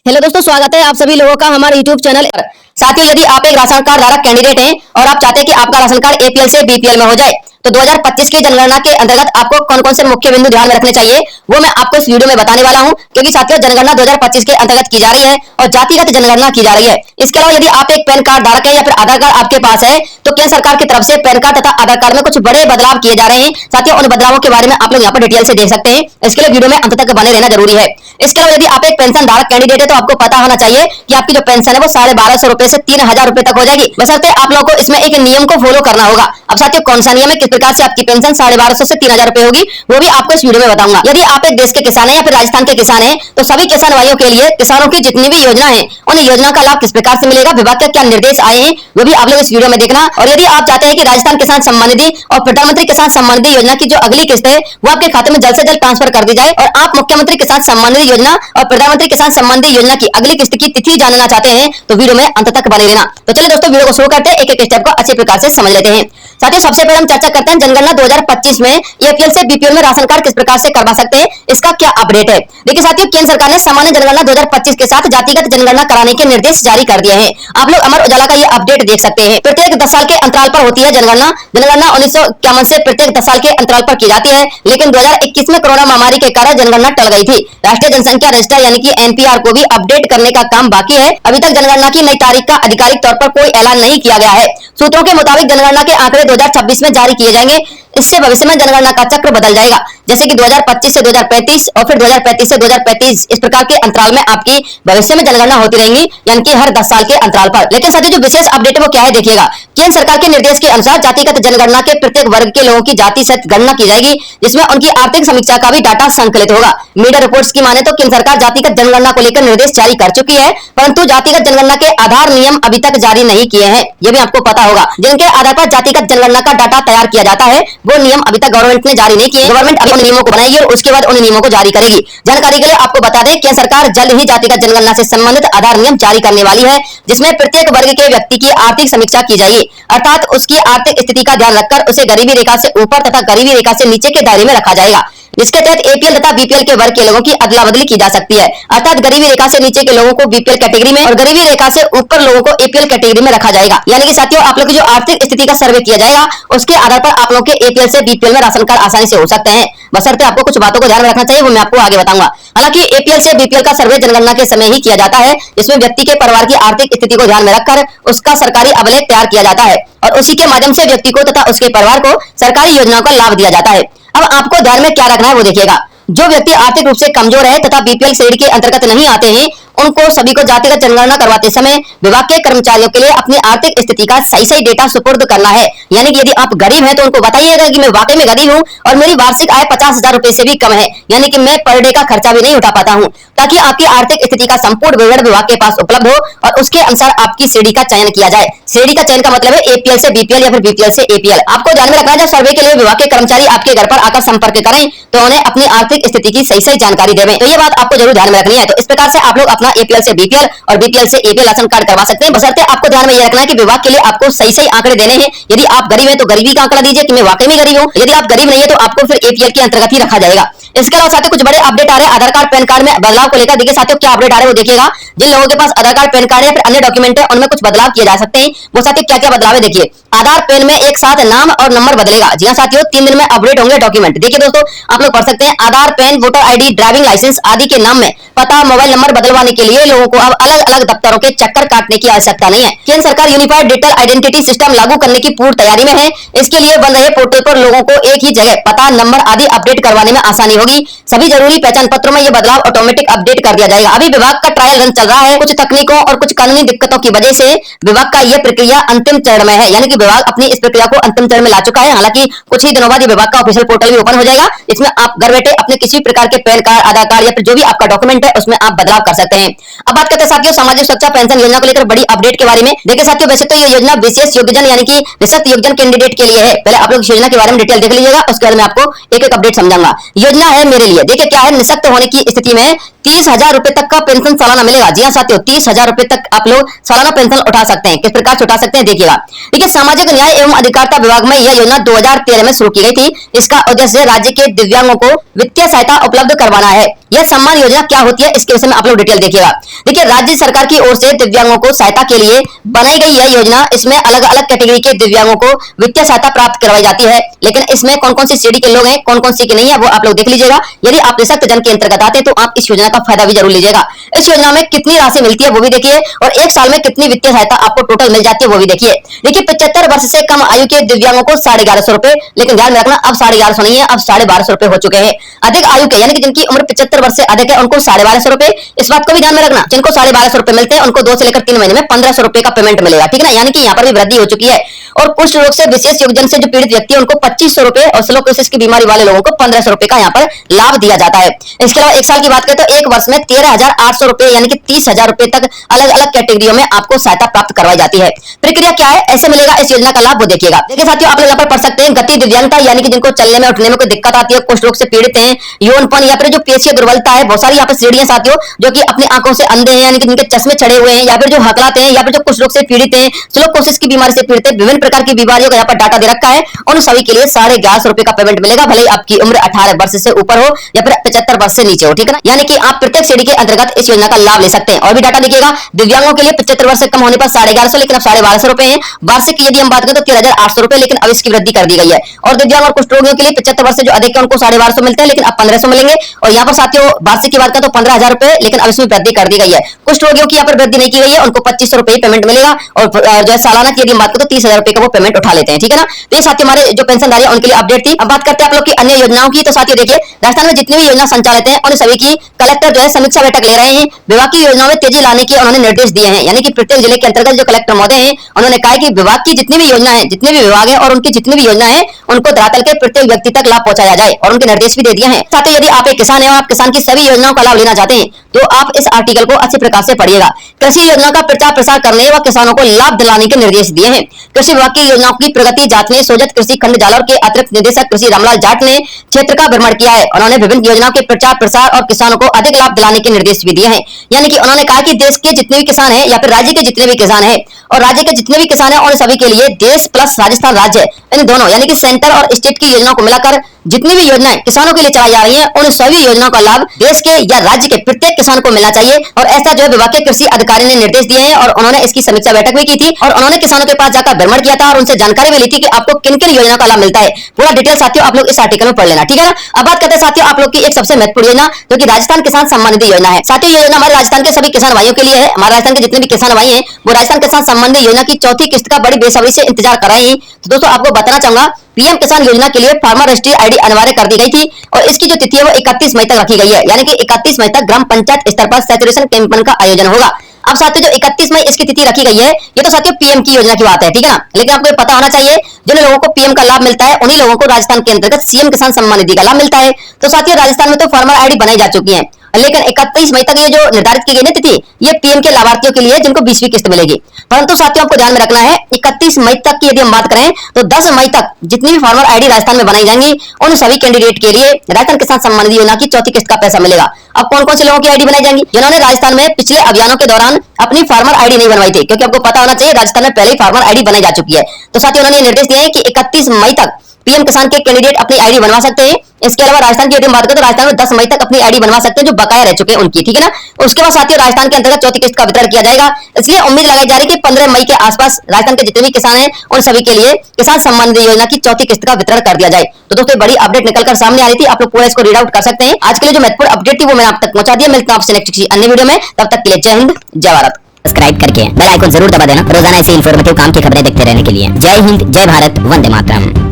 Hello दोस्तों, स्वागत है आप सभी लोगों का हमारे यूट्यूब चैनल पर। साथियों, यदि आप एक राशन कार्ड धारक कैंडिडेट हैं और आप चाहते हैं कि आपका राशन कार्ड एपीएल से बीपीएल में हो जाए, तो 2025 की जनगणना के अंतर्गत आपको कौन कौन से मुख्य बिंदु ध्यान में रखने चाहिए वो मैं आपको इस वीडियो में बताने वाला हूं। क्योंकि साथियों, जनगणना 2025 के अंतर्गत की जा रही है और जातिगत जनगणना की जा रही है। इसके अलावा यदि आप एक पैन कार्ड धारक है या फिर आधार कार्ड आपके पास है, तो केंद्र सरकार की तरफ से पैन कार्ड तथा आधार कार्ड में कुछ बड़े बदलाव किए जा रहे हैं। साथियों, उन बदलावों के बारे में आप लोग यहाँ पर डिटेल से देख सकते हैं। इसके लिए वीडियो में अंत तक बने रहना जरूरी है। इसके अलावा यदि आप एक पेंशन धारक कैंडिडेट है, तो आपको पता होना चाहिए कि आपकी जो पेंशन है वो 1250 रुपए से 3000 रुपए तक हो जाएगी। बशर्ते आप लोगों को इसमें एक नियम को फॉलो करना होगा। अब साथियों, कौन सा नियम है, किस प्रकार से आपकी पेंशन 1250 से 3000 रुपए होगी, वो भी आपको इस वीडियो में बताऊंगा। यदि आप एक देश के किसान है या फिर राजस्थान के किसान है, तो सभी किसान भाइयों के लिए किसानों की जितनी भी योजना है, उन योजना का लाभ किस प्रकार से मिलेगा, विभाग के क्या निर्देश आए हैं, वो भी आप लोग इस वीडियो में देखना। और यदि आप चाहते हैं कि राजस्थान किसान सम्मान निधि और प्रधानमंत्री किसान सम्मान निधि योजना की जो अगली किस्त है वो आपके खाते में जल्द से जल्द ट्रांसफर कर दी जाए, और आप मुख्यमंत्री किसान सम्मान निधि योजना और प्रधानमंत्री किसान सम्मान निधि योजना की अगली किस्त की तिथि जानना चाहते हैं, तो वीडियो में अंत तक बने रहना। तो चलिए दोस्तों, वीडियो को शुरू करते हैं, एक एक स्टेप को अच्छे प्रकार से समझ लेते हैं। साथियों, सबसे पहले हम चर्चा करते हैं जनगणना 2025 में एपीएल से बीपीएल में राशन कार्ड किस प्रकार से करवा सकते हैं, इसका क्या अपडेट है। देखिए साथियों, केंद्र सरकार ने सामान्य जनगणना 2025 के साथ जातिगत जनगणना कराने के निर्देश जारी कर दिए हैं। आप लोग अमर उजाला का ये अपडेट देख सकते हैं। प्रत्येक 10 साल के अंतराल पर होती है जनगणना। जनगणना 1951 से प्रत्येक 10 साल के अंतराल पर की जाती है, लेकिन 2021 में कोरोना महामारी के कारण जनगणना टल गई थी। राष्ट्रीय जनसंख्या रजिस्टर यानी कि एनपीआर को भी अपडेट करने का काम बाकी है। अभी तक जनगणना की नई तारीख का आधिकारिक तौर पर कोई ऐलान नहीं किया गया है। सूत्रों के मुताबिक जनगणना के आंकड़े 2026 में जारी किए जाएंगे। इससे भविष्य में जनगणना का चक्र बदल जाएगा, जैसे कि 2025 से 2035 और फिर 2035 से 2035, इस प्रकार के अंतराल में आपकी भविष्य में जनगणना होती रहेंगी, यानी कि हर 10 साल के अंतराल पर। लेकिन साथियों, जो विशेष अपडेट है वो क्या है, देखिएगा। केंद्र सरकार के निर्देश के अनुसार जातिगत जनगणना के प्रत्येक वर्ग के लोगों की जाति सहित गणना की जाएगी, जिसमें उनकी आर्थिक समीक्षा का भी डाटा संकलित होगा। मीडिया रिपोर्ट्स की माने तो केंद्र सरकार जातिगत जनगणना को लेकर निर्देश जारी कर चुकी है, परंतु जातिगत जनगणना के आधार नियम अभी तक जारी नहीं किए हैं। ये भी आपको पता होगा। जिनके आधार पर जातिगत जनगणना का डाटा तैयार किया जाता है, वो नियम अभी तक गवर्नमेंट ने जारी नहीं किए। गवर्नमेंट अभी उन नियमों को बनाएगी और उसके बाद उन नियमों को जारी करेगी। जानकारी के लिए आपको बता दें, केंद्र सरकार जल्द ही जातिगत जनगणना से संबंधित आधार नियम जारी करने वाली है, जिसमें प्रत्येक वर्ग के व्यक्ति की आर्थिक समीक्षा की जाएगी, अर्थात उसकी आर्थिक स्थिति का ध्यान रखकर उसे गरीबी रेखा से ऊपर तथा गरीबी रेखा से नीचे के दायरे में रखा जाएगा। जिसके तहत एपीएल तथा बीपीएल के वर्ग के लोगों की अदला बदली की जा सकती है, अर्थात गरीबी रेखा से नीचे के लोगों को बीपीएल कैटेगरी में और गरीबी रेखा से ऊपर लोगों को एपीएल कैटेगरी में रखा जाएगा। यानी कि साथियों, आप लोग की जो आर्थिक स्थिति का सर्वे किया जाएगा, उसके आधार पर आप लोग के एपीएल से बीपीएल में राशन कार्ड आसानी से हो सकते हैं। बशर्ते आपको कुछ बातों को ध्यान में रखना चाहिए, वो मैं आपको आगे बताऊंगा। हालांकि एपीएल से बीपीएल का सर्वे जनगणना के समय ही किया जाता है, जिसमें व्यक्ति के परिवार की आर्थिक स्थिति को ध्यान में रखकर उसका सरकारी अभिलेख तैयार किया जाता है और उसी के माध्यम से व्यक्ति को तथा उसके परिवार को सरकारी योजनाओं का लाभ दिया जाता है। अब आपको ध्यान में क्या रखना है वो देखिएगा। जो व्यक्ति आर्थिक रूप से कमजोर है तथा बीपीएल श्रेणी के अंतर्गत नहीं आते हैं, उनको सभी को जातिगत जनगणना करवाते समय विभाग के कर्मचारियों के लिए अपनी आर्थिक स्थिति का सही डेटा सुपुर्द करना है। यानी कि यदि आप गरीब हैं तो उनको बताइएगा कि मैं वाकई में गरीब हूं और मेरी वार्षिक आय 50,000 रुपए से भी कम है, यानी कि मैं पर डे का खर्चा भी नहीं उठा पाता हूं, ताकि आपकी आर्थिक स्थिति का संपूर्ण विवरण विभाग के पास उपलब्ध हो और उसके अनुसार आपकी श्रेणी का चयन किया जाए। श्रेणी का चयन का मतलब है एपीएल से बीपीएल या फिर बीपीएल से एपीएल। आपको ध्यान में रखना है, जब सर्वे के लिए विभाग के कर्मचारी आपके घर पर आकर संपर्क करें तो उन्हें अपनी आर्थिक स्थिति की सही जानकारी देवें। तो ये बात आपको जरूर ध्यान में रखनी है। तो इस प्रकार से आप लोग अपना एपीएल से बीपीएल और बीपीएल से एपीएल राशन कार्ड करवा सकते हैं। बशर्ते आपको ध्यान में ये रखना है कि विभाग के लिए आपको सही आंकड़े देने हैं। यदि आप गरीब हैं तो गरीबी का आंकड़ा दीजिए कि मैं वाकई में गरीब हूं। यदि आप गरीब नहीं है तो आपको फिर एपीएल के अंतर्गत ही रखा जाएगा। इसके अलावा साथियों, कुछ बड़े अपडेट आ रहे हैं आधार कार्ड पैन कार्ड में बदलाव को लेकर। देखिए साथियों, क्या अपडेट आ रहे हैं वो देखिएगा। जिन लोगों के पास आधार कार्ड पैन कार्ड या फिर अन्य डॉक्यूमेंट है, उनमें कुछ बदलाव किए जा सकते हैं। वो साथियों क्या बदलाव है देखिए। आधार पैन में एक साथ नाम और नंबर बदलेगा। जी हाँ साथियों, 3 दिन में अपडेट होंगे डॉक्यूमेंट। देखिए दोस्तों, आप लोग पढ़ सकते हैं, Aadhaar PAN voter ID driving licence आदि के नाम में पता मोबाइल नंबर बदलवाने के लिए लोगों को अब अलग अलग दफ्तरों के चक्कर काटने की आवश्यकता नहीं है। केंद्र सरकार यूनिफाइड डिजिटल आइडेंटिटी सिस्टम लागू करने की पूर्ण तैयारी में है। इसके लिए बन रहे पोर्टल पर लोगों को एक ही जगह पता नंबर आदि अपडेट करवाने में आसानी होगी। सभी जरूरी पहचान पत्रों में यह बदलाव ऑटोमेटिक अपडेट कर दिया जाएगा। अभी विभाग का ट्रायल रन चल रहा है। कुछ तकनीकों और कुछ कानूनी दिक्कतों की वजह से विभाग का यह प्रक्रिया अंतिम चरण में है, यानी कि विभाग अपनी इस प्रक्रिया को अंतिम चरण में ला चुका है। हालांकि कुछ ही दिनों बाद विभाग का ऑफिशियल पोर्टल भी ओपन हो जाएगा, इसमें आप घर बैठे अपने किसी प्रकार के पैन कार्ड, आधार कार्ड या फिर जो भी आपका डॉक्यूमेंट है उसमें आप बदलाव कर सकते हैं। अब बात करते हैं साथियों सामाजिक सुरक्षा पेंशन योजना को लेकर बड़ी अपडेट के बारे में। देखिए साथियों, वैसे तो ये योजना विशेष योग्यजन यानी कि निःशक्त योग्यजन कैंडिडेट के लिए है। पहले आप लोग इस योजना के बारे में डिटेल देख लीजिएगा, उसके बाद मैं आपको एक एक अपडेट समझाऊंगा। योजना है मेरे लिए। देखिए क्या है, निःशक्त होने की स्थिति में 30,000 रुपए तक का पेंशन सालाना मिलेगा। जी हाँ साथियों, 30,000 रुपए तक आप लोग सालाना पेंशन उठा सकते हैं। किस प्रकार से उठा सकते हैं देखिएगा। देखिए, सामाजिक न्याय एवं अधिकारिता विभाग में यह योजना 2013 में शुरू की गई थी। इसका उद्देश्य राज्य के दिव्यांगों को वित्तीय सहायता उपलब्ध करवाना है। यह सम्मान योजना क्या होती है इसके विषय में आप लोग डिटेल देखिएगा। देखिए, राज्य सरकार की ओर से दिव्यांगों को सहायता के लिए बनाई गई यह योजना, इसमें अलग अलग कैटेगरी के दिव्यांगों को वित्तीय सहायता प्राप्त करवाई जाती है। लेकिन इसमें कौन कौन सी श्रेणी के लोग हैं, कौन कौन सी के नहीं है, वो आप लोग देख लीजिएगा। यदि आप निःशक्त जन के अंतर्गत आते हैं तो आप इस योजना का फायदा भी जरूर लीजिएगा। इस योजना में कितनी राशि मिलती है वो भी देखिए, और एक साल में कितनी वित्तीय सहायता आपको टोटल मिल जाती है वो भी देखिए। देखिए, 75 वर्ष से कम आयु के दिव्यांगों को 1150 रुपए, लेकिन ध्यान में रखना अब 1150 नहीं है, अब 1250 रुपए हो चुके हैं। अधिक आयु के यानी कि जिनकी उम्र 75 वर्ष से अधिक है उनको 1250 रुपए, इस बात को भी ध्यान में रखना। जिनको 1250 रुपए मिलते हैं उनको 2 से लेकर 3 महीने में 1500 रुपए का पेमेंट मिलेगा, ठीक है ना। यानी कि यहाँ पर भी वृद्धि हो चुकी है। और कुष्ठ रोग से विशेष योगदान से जो पीड़ित व्यक्ति है उनको 2500 रुपए, और सिलोसिस की बीमारी वाले लोगों को 1500 रुपए का यहाँ पर लाभ दिया जाता है। इसके अलावा एक साल की बात करें तो एक वर्ष में 13,800 रुपए यानी कि 30,000 रुपए तक अलग अलग कैटेगरियों में आपको सहायता प्राप्त करवाई जाती है। प्रक्रिया क्या है, ऐसे मिलेगा इस योजना का लाभ, वो देखिएगा। देखिए साथियों, आप लोग यहाँ पर पढ़ सकते हैं गति दिव्यांगता यानी कि जिनको चलने में उठने में कोई दिक्कत आती है, कुष्ठ रोग से पीड़ित हैं, यौनपन या फिर जो पेशीय दुर्बलता है, बहुत सारी यहाँ पर श्रेणियां साथियों, जो कि अपनी आंखों से अंधे हैं यानी कि जिनके चश्मे चढ़े हुए हैं, या फिर जो हकलाते हैं, या फिर जो कुष्ठ रोग से पीड़ित हैं, सिलोसिस की बीमारी से पीड़ित है, विभिन्न प्रकार की बीमारियों का यहाँ पर डाटा दे रखा है। उन सभी के लिए 1150 रुपए का पेमेंट मिलेगा, भले ही आपकी उम्र 18 वर्ष से ऊपर हो या फिर 75 वर्ष से नीचे हो, ठीक है ना। यानी कि आप प्रत्येक श्रेणी के अंतर्गत इस योजना का लाभ ले सकते हैं। और भी डाटा देखिएगा, दिव्यांगों के लिए 75 वर्ष से कम होने पर 1150, लेकिन अब 1250 रुपए है। वार्षिक की यदि हम बात करें तो 13,800 रुपए, लेकिन अब इसकी वृद्धि कर दी गई है। और दिव्यांग और कुष्ठ रोगियों के लिए 75 वर्ष से जो अधिक है उनको 1250 मिलते हैं, लेकिन अब 1500 मिलेंगे। और यहाँ पर साथियों वार्षिक की बात करें तो 15,000 रुपए, लेकिन अब इसमें वृद्धि कर दी गई है। कुष्ठ रोगियों की यहाँ पर वृद्धि नहीं की गई है, उनको 2500 रुपए पेमेंट मिलेगा। और जो है सालाना की यदि हम बात करें तो 30,000 रुपए का वो पेमेंट उठा लेते हैं, ठीक है ना। तो ये साथियों हमारे जो पेंशनधारी है उनके लिए अपडेट थी। अब बात करते हैं आप लोग की अन्य योजनाओं की। तो साथियों देखिए, राजस्थान में जितनी भी योजना संचालित है उन सभी की कलेक्टर जो है समीक्षा बैठक ले रहे हैं। विभाग की योजनाओं में तेजी लाने के उन्होंने निर्देश दिए हैं। यानी कि प्रत्येक जिले के अंतर्गत जो कलेक्टर महोदय हैं उन्होंने कहा कि विभाग की जितनी भी योजना है, जितने भी विभाग है और उनकी जितनी भी योजना है उनको धरातल के प्रत्येक व्यक्ति तक लाभ पहुंचाया जाए, और उनके निर्देश भी दे दिए हैं। साथियों, यदि आप एक किसान है और आप किसान की सभी योजनाओं का लाभ लेना चाहते हैं तो आप इस आर्टिकल को अच्छे प्रकार से पढ़िएगा। कृषि योजना का प्रचार प्रसार करने व किसानों को लाभ दिलाने के निर्देश दिए हैं। कृषि विभाग की योजनाओं की प्रगति जांचने सोजत कृषि खंड जालौर के अतिरिक्त निदेशक कृषि रामलाल जाट ने क्षेत्र का भ्रमण किया है। उन्होंने विभिन्न योजनाओं के प्रचार प्रसार और किसानों को अधिक लाभ दिलाने के निर्देश भी दिए हैं। यानी कि उन्होंने कहा कि देश के जितने भी किसान हैं या फिर राज्य के जितने भी किसान हैं और राज्य के जितने भी किसान हैं उन सभी के लिए देश प्लस राजस्थान राज्य, इन दोनों यानी कि सेंटर और स्टेट की योजनाओं को मिलाकर जितनी भी योजनाएं किसानों के लिए चलाई जा रही हैं उन सभी योजनाओं का लाभ देश के या राज्य के प्रत्येक किसान को मिलना चाहिए। और ऐसा जो है विभाग के कृषि अधिकारी ने निर्देश दिए हैं, और उन्होंने इसकी समीक्षा बैठक भी की थी, और उन्होंने किसानों के पास जाकर भ्रमण किया था और उनसे जानकारी भी ली थी कि आपको किन किन योजना का लाभ मिलता है। पूरा डिटेल साथियों आप लोग इस आर्टिकल में पढ़ लेना, ठीक है ना। अब बात करते हैं साथियों आप लोग की एक सबसे महत्वपूर्ण योजना, जो कि राजस्थान किसान सम्मान निधि योजना है। साथियों, योजना हमारे राजस्थान के सभी किसान भाइयों के लिए है। हमारे राजस्थान के जितने भी किसान भाई हैं वो राजस्थान किसान सम्मान निधि योजना की चौथी किस्त का बड़ी बेसब्री से इंतजार कर रहे हैं। तो दोस्तों आपको बताना चाहूंगा, पीएम किसान योजना के लिए फार्मर रजिस्ट्री आईडी अनिवार्य कर दी गई थी, और इसकी जो तिथि है वो 31 मई तक रखी गई है। यानी कि 31 मई तक ग्राम पंचायत स्तर पर सैचुरेशन कैंपेन का आयोजन होगा। अब साथियों, जो 31 मई इसकी तिथि रखी गई है, ये तो साथियों पीएम की योजना की बात है, ठीक है ना। लेकिन आपको पता होना चाहिए, जिन लोगों को पीएम का लाभ मिलता है उन्हीं लोगों को राजस्थान के अंतर्गत सीएम किसान सम्मान निधि का लाभ मिलता है। तो साथियों, राजस्थान में तो फार्मर आईडी बनाई जा चुकी है, लेकिन 31 मई तक ये जो निर्धारित की गई है तिथि, ये पीएम के लाभार्थियों के लिए जिनको 20वीं किस्त मिलेगी। परंतु साथियों आपको ध्यान में रखना है, 31 मई तक की यदि हम बात करें तो 10 मई तक जितनी भी फार्मर आईडी राजस्थान में बनाई जाएंगी उन सभी कैंडिडेट के लिए राजस्थान किसान सम्मान निधि योजना की चौथी किस्त का पैसा मिलेगा। अब कौन कौन से लोगों की आईडी बनाई जाएंगी? जिन्होंने राजस्थान में पिछले अभियानों के दौरान अपनी फार्मर आईडी नहीं बनवाई थी, क्योंकि आपको पता होना चाहिए राजस्थान में पहले ही फार्मर आईडी बनाई जा चुकी है। तो साथियों उन्होंने निर्देश दिए हैं कि 31 मई तक पीएम किसान के कैंडिडेट अपनी आईडी बनवा सकते हैं। इसके अलावा राजस्थान की यदि बात करें तो राजस्थान में 10 मई तक अपनी आईडी बनवा सकते हैं जो बकाया रह चुके हैं उनकी, ठीक है ना। उसके बाद साथियों राजस्थान के अंतर्गत चौथी किस्त का वितरण किया जाएगा। इसलिए उम्मीद लगाई जा रही है कि 15 मई के आसपास राजस्थान के जितने भी किसान हैं उन सभी के लिए किसान सम्मान निधि योजना की चौथी किस्त का वितरण कर दिया जाए। तो दोस्तों बड़ी अपडेट निकलकर सामने आ रही थी, आप लोग पूरा इसको रीड आउट कर सकते हैं। आज के लिए जो महत्वपूर्ण अपडेट थी वो मैंने आप तक पहुंचा दिया। मिलते हैं आपसे नेक्स्ट किसी अन्य वीडियो में, तब तक के लिए जय हिंद जय भारत। सब्सक्राइब करके बेल आइकन जरूर दबा देना रोजाना ऐसे इन्फॉर्मेटिव काम की खबरें देखते रहने के लिए। जय हिंद, जय भारत, वंदे मातरम।